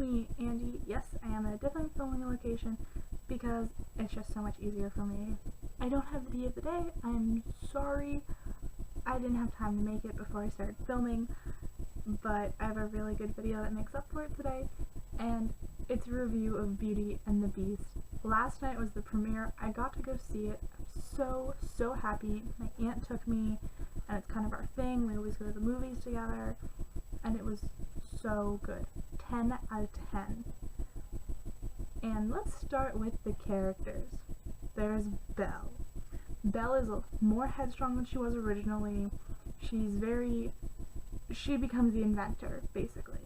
me, Andy. Yes, I am at a different filming location because it's just so much easier for me. I don't have video of the day. I'm sorry. I didn't have time to make it before I started filming, but I have a really good video that makes up for it today, and it's a review of Beauty and the Beast. Last night was the premiere. I got to go see it. I'm so happy. My aunt took me, and it's kind of our thing. We always go to the movies together, and it was so good. 10 out of 10. And let's start with the characters. There's Belle. Belle is more headstrong than she was originally. She becomes the inventor, basically.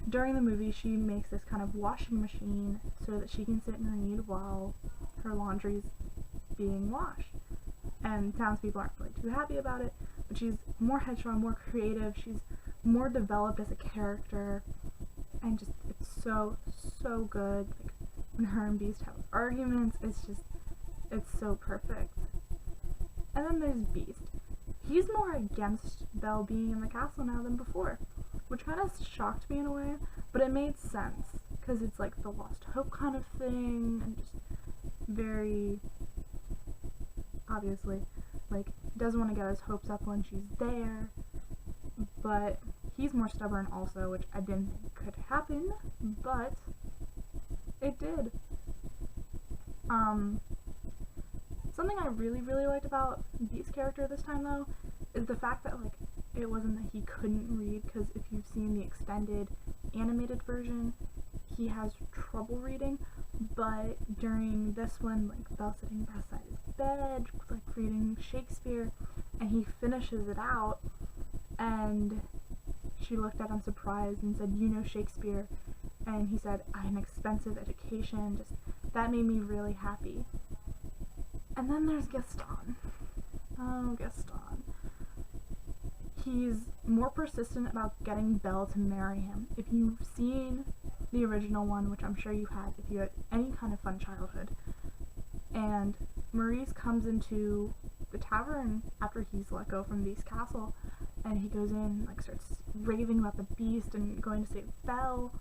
During the movie, she makes this kind of washing machine so that she can sit and read while her laundry's being washed. And townspeople aren't really too happy about it, but she's more headstrong, more creative, she's more developed as a character, and just, it's so good. Like, when her and Beast have arguments, it's so perfect. And then there's Beast. He's more against Belle being in the castle now than before, which kind of shocked me in a way, but it made sense, because it's like the lost hope kind of thing, and just very, obviously, like, doesn't want to get his hopes up when she's there, but he's more stubborn also, which I didn't think could happen, but it did. Something I really liked about Beast's character this time, though, is the fact that, like, it wasn't that he couldn't read, because if you've seen the extended animated version, he has trouble reading, but during this one, like, Belle's sitting beside his bed, like, reading Shakespeare, and he finishes it out, and she looked at him surprised and said, "You know Shakespeare?" And he said, "I had an expensive education." Just, that made me really happy. And then there's Gaston. Oh, Gaston. He's more persistent about getting Belle to marry him. If you've seen the original one, which I'm sure you had if you had any kind of fun childhood, and Maurice comes into the tavern after he's let go from Beast's castle, and he goes in, like, starts raving about the Beast and going to save Belle,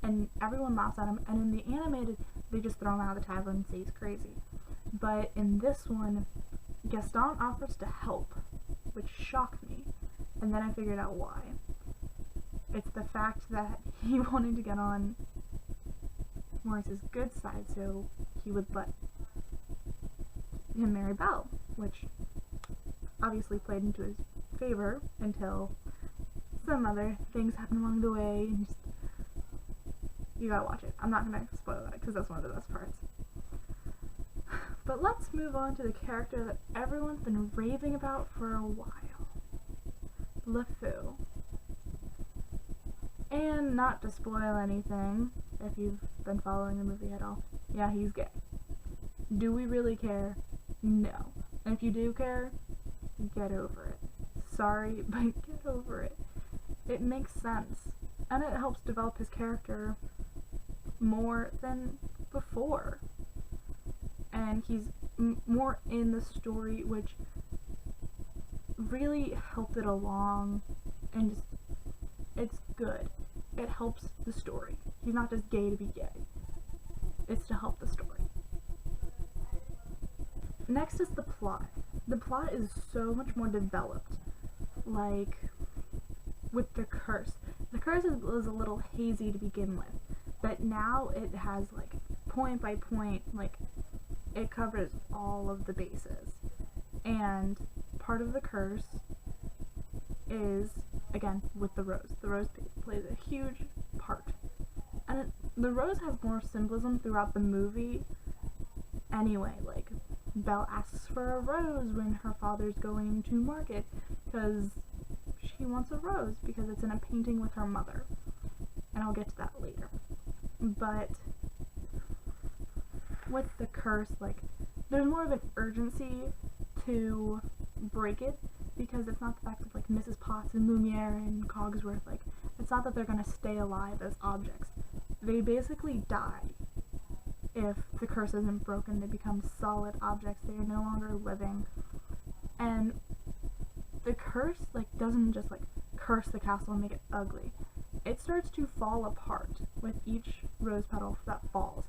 and everyone laughs at him, and in the animated, they just throw him out of the tavern and say he's crazy. But in this one, Gaston offers to help, which shocked me, and then I figured out why. It's the fact that he wanted to get on Maurice's good side, so he would let him marry Belle, which obviously played into his favor until some other things happened along the way, and just, you gotta watch it. I'm not gonna spoil that, because that's one of the best parts. But let's move on to the character that everyone's been raving about for a while. LeFou. And not to spoil anything, if you've been following the movie at all, yeah, he's gay. Do we really care? No. And if you do care, get over it. Sorry, but get over it. It makes sense, and it helps develop his character more than before. And he's more in the story, which really helped it along, and just, it's good. It helps the story. He's not just gay to be gay. It's to help the story. Next is the plot. The plot is so much more developed. Like, with the curse. The curse was a little hazy to begin with, but now it has, like, point by point, like, it covers all of the bases. And part of the curse is, again, with the rose. The rose plays a huge part. And the rose has more symbolism throughout the movie anyway. Like, Belle asks for a rose when her father's going to market, because she wants a rose, because it's in a painting with her mother. And I'll get to that later. But with the curse, like, there's more of an urgency to break it, because it's not the fact of, like, Mrs. Potts and Lumiere and Cogsworth, like, it's not that they're gonna stay alive as objects. They basically die. If the curse isn't broken, they become solid objects. They are no longer living. And the curse, like, doesn't just, like, curse the castle and make it ugly. it starts to fall apart with each rose petal that falls.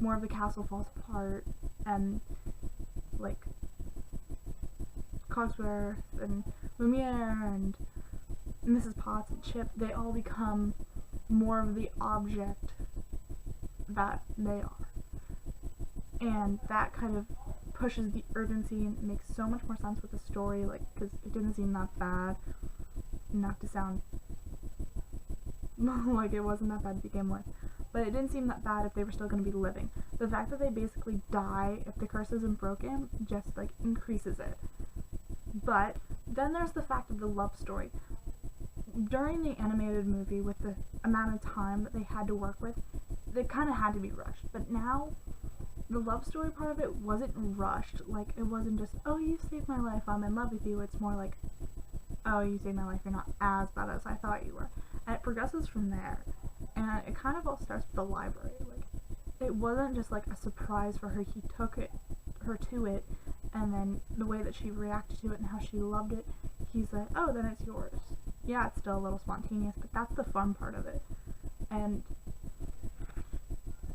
More of the castle falls apart, and like Cogsworth and Lumiere and Mrs. Potts and Chip, they all become more of the object that they are. And that kind of pushes the urgency and makes so much more sense with the story, like, because it didn't seem that bad. Not to sound like it wasn't that bad to begin with, but it didn't seem that bad if they were still going to be living. The fact that they basically die if the curse isn't broken just, like, increases it. But then there's the fact of the love story. During the animated movie, with the amount of time that they had to work with, they kind of had to be rushed. But now, the love story part of it wasn't rushed. Like, it wasn't just, oh, you saved my life, I'm in love with you. It's more like, oh, you saved my life, you're not as bad as I thought you were. And it progresses from there. And it kind of all starts with the library. Like, it wasn't just like a surprise for her. He took her to it, and then the way that she reacted to it and how she loved it, he's like, oh, then it's yours. Yeah, it's still a little spontaneous, but that's the fun part of it. And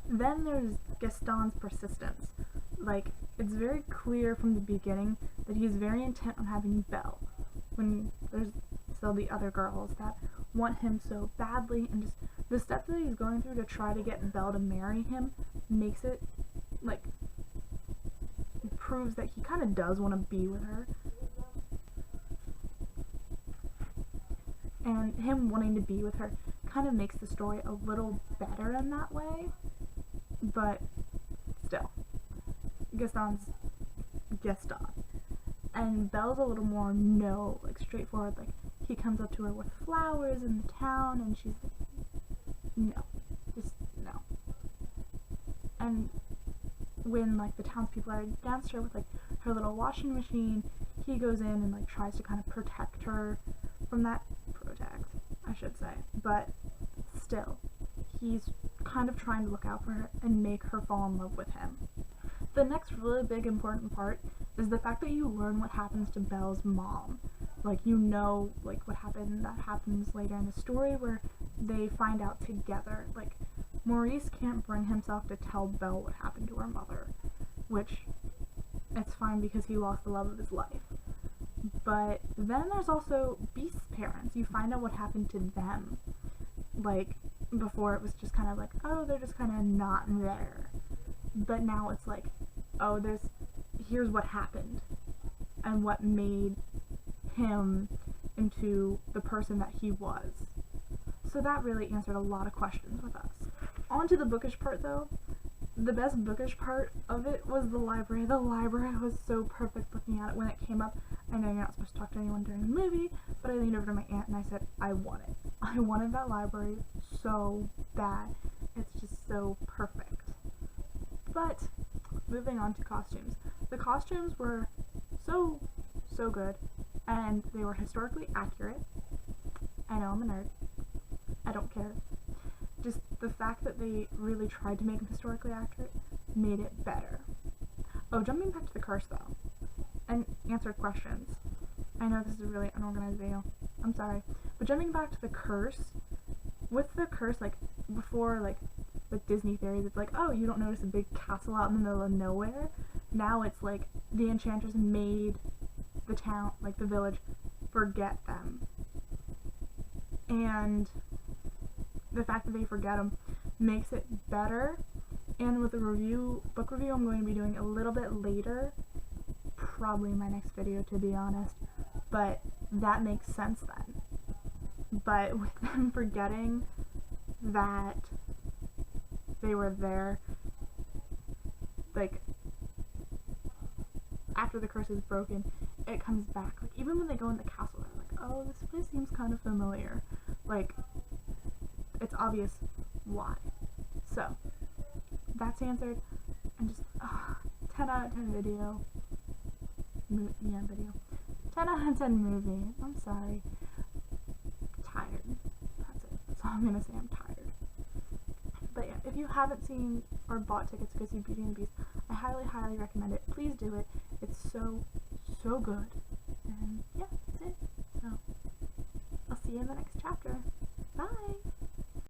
then there's Gaston's persistence. Like, it's very clear from the beginning that he's very intent on having Belle, when there's still the other girls that want him so badly, and just the steps that he's going through to try to get Belle to marry him makes it, like, proves that he kind of does want to be with her. And him wanting to be with her kind of makes the story a little better in that way, but still, Gaston's Gaston. And Belle's a little more like, straightforward. Like, he comes up to her with flowers in the town, and she's like, no, just no. And when, like, the townspeople are against her with, like, her little washing machine, he goes in and, like, tries to kind of protect her from that. I should say. But still, he's kind of trying to look out for her and make her fall in love with him. The next really big important part is the fact that you learn what happens to Belle's mom. Like, you know, like, what happens later in the story where they find out together. Like, Maurice can't bring himself to tell Belle what happened to her mother, which, it's fine because he lost the love of his life. But then there's also Beast's parents. You find out what happened to them. Like, before it was just kind of like, oh, they're just kind of not there. But now it's like, oh, here's what happened, and what made him into the person that he was. So that really answered a lot of questions with us. On to the bookish part, though. The best bookish part of it was the library. The library was so perfect looking at it when it came up. I know you're not supposed to talk to anyone during the movie, but I leaned over to my aunt and I said, I want it. I wanted that library so bad. It's just so perfect. But, moving on to costumes. The costumes were so good, and they were historically accurate. I know I'm a nerd. I don't care. Just the fact that they really tried to make them historically accurate made it better. Oh, jumping back to the curse, though, and answer questions. I know this is a really unorganized video. I'm sorry. But jumping back to the curse, with the curse, like, before, like, with Disney fairies, it's like, oh, you don't notice a big castle out in the middle of nowhere. Now it's like, the enchanters made the town, like, the village, forget them. And the fact that they forget them makes it better. And with the book review I'm going to be doing a little bit later, probably in my next video, to be honest, but that makes sense then. But with them forgetting that they were there, like, after the curse is broken, it comes back. Like, even when they go in the castle, they're like, oh, this place seems kind of familiar. Like, it's obvious why. So, that's answered, and just, 10 out of 10 video. 10 out of 10 movie. I'm sorry. Tired. That's it. That's all I'm gonna say. I'm tired. But yeah, if you haven't seen or bought tickets to go see Beauty and the Beast, I highly, highly recommend it. Please do it. It's so good. And yeah, that's it. So, I'll see you in the next chapter.